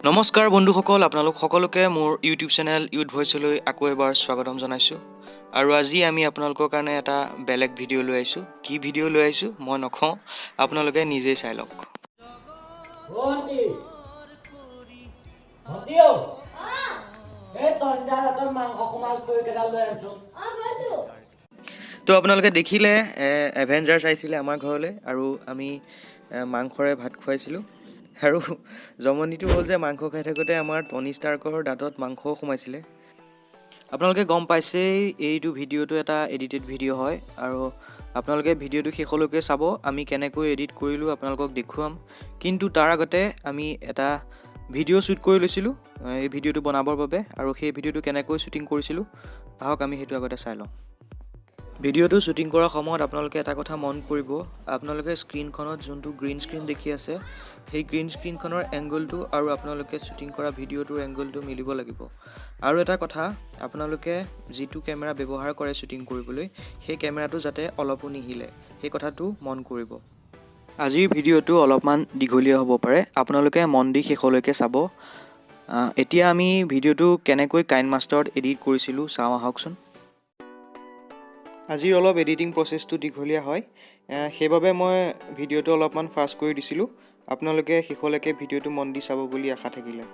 নমস্কাৰ বন্ধুসকল, আপোনালোক সকলোকে মোৰ ইউটিউব চেনেল ইউথ ভইচলৈ আকৌ এবাৰ স্বাগতম জনাইছোঁ। আৰু আজি আমি আপোনালোকৰ কাৰণে এটা বেলেগ ভিডিঅ' লৈ আহিছোঁ। কি ভিডিঅ' লৈ আহিছোঁ মই নকওঁ, আপোনালোকে নিজেই চাই লওক। তো আপোনালোকে দেখিলে এভেঞ্জাৰ্ছ আহিছিলে আমাৰ ঘৰলৈ আৰু আমি মাংসৰে ভাত খুৱাইছিলোঁ। আৰু জমনিটো হ'ল যে মাংস খাই থাকোঁতে আমাৰ টনি ষ্টাৰ্কৰ দাঁতত মাংসও সোমাইছিলে। আপোনালোকে গম পাইছেই এইটো ভিডিঅ'টো এটা এডিটেড ভিডিঅ' হয় আৰু আপোনালোকে ভিডিঅ'টো শেষলৈকে চাব। আমি কেনেকৈ এডিট কৰিলোঁ আপোনালোকক দেখুৱাম, কিন্তু তাৰ আগতে আমি এটা ভিডিঅ' শ্বুট কৰি লৈছিলোঁ এই ভিডিঅ'টো বনাবৰ বাবে, আৰু সেই ভিডিঅ'টো কেনেকৈ শ্বুটিং কৰিছিলোঁ আহক আমি সেইটো আগতে চাই লওঁ। ভিডিঅ'টো শ্বুটিং কৰাৰ সময়ত আপোনালোকে এটা কথা মন কৰিব, আপোনালোকে স্ক্ৰীনখনত যোনটো গ্ৰীণ স্ক্ৰীণ দেখি আছে সেই গ্ৰীণ স্ক্ৰীনখনৰ এংগলটো আৰু আপোনালোকে শ্বুটিং কৰা ভিডিঅ'টোৰ এংগলটো মিলিব লাগিব। আৰু এটা কথা, আপোনালোকে যিটো কেমেৰা ব্যৱহাৰ কৰে শ্বুটিং কৰিবলৈ সেই কেমেৰাটো যাতে অলপো নিহিলে সেই কথাটো মন কৰিব। আজিৰ ভিডিঅ'টো অলপমান দীঘলীয়া হ'ব পাৰে, আপোনালোকে মন দি শেষলৈকে চাব। এতিয়া আমি ভিডিঅ'টো কেনেকৈ কাইন মাষ্টাৰত এডিট কৰিছিলোঁ চাওঁ আহকচোন। আজিৰ অলপ এডিটিং প্ৰচেছটো দীঘলীয়া হয়, সেইবাবে মই ভিডিঅ'টো অলপমান ফাষ্ট কৰি দিছিলোঁ। আপোনালোকে শেষলৈকে ভিডিঅ'টো মন দি চাব বুলি আশা থাকিলে।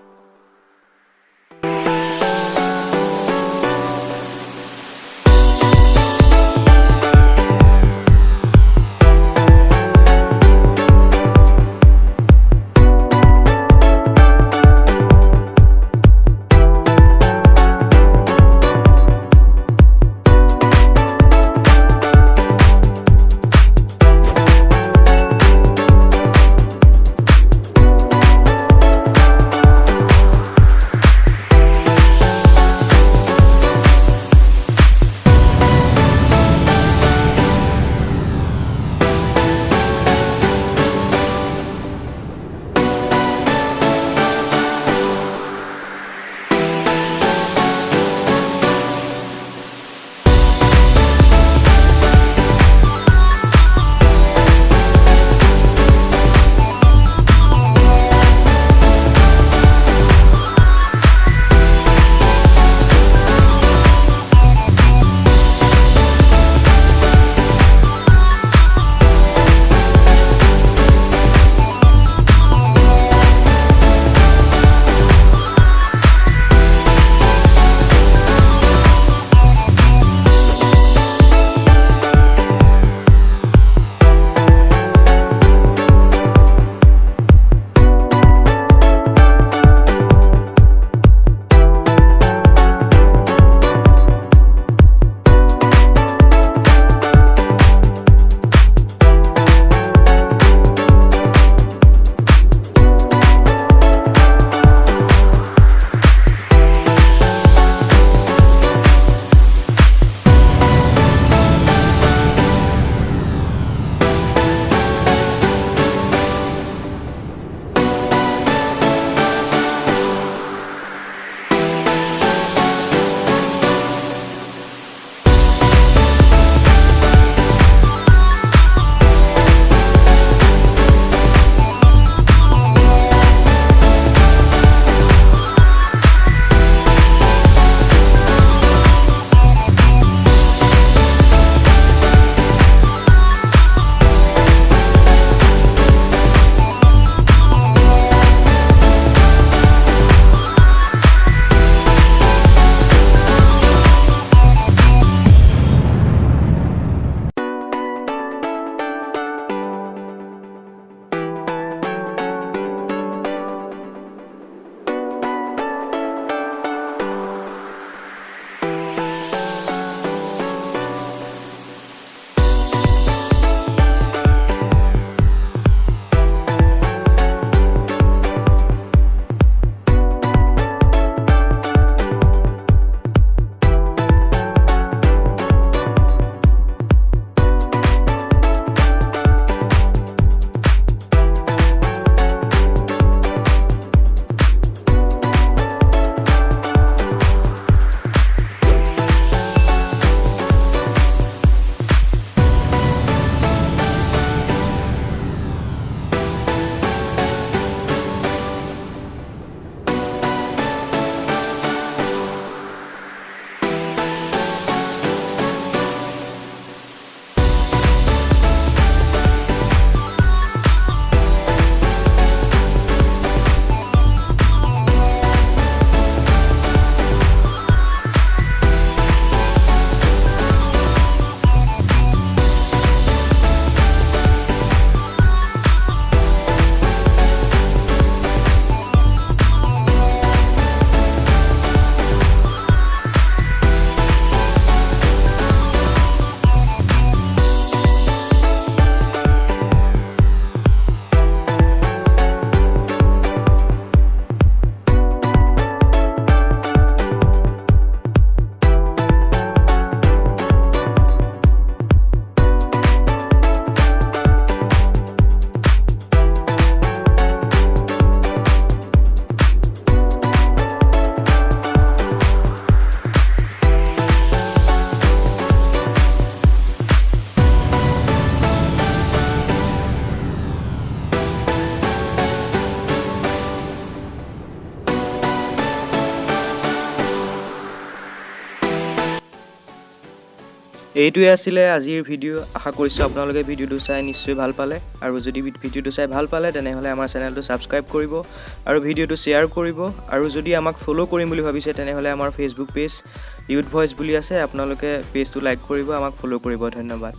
এইটোৱে আছিলে আজিৰ ভিডিঅ' আশা কৰিছোঁ আপোনালোকে ভিডিঅ'টো চাই নিশ্চয় ভাল পালে আৰু যদি ভিডিঅ'টো চাই ভাল পালে তেনেহ'লে আমাৰ চেনেলটো ছাবস্ক্ৰাইব কৰিব আৰু ভিডিঅ'টো শ্বেয়াৰ কৰিব আৰু যদি আমাক ফ'ল' কৰিম বুলি ভাবিছে তেনেহ'লে আমাৰ ফেচবুক পেজ ইউথ ভইচ বুলি আছে আপোনালোকে পেজটো লাইক কৰিব আমাক ফ'ল' কৰিব ধন্যবাদ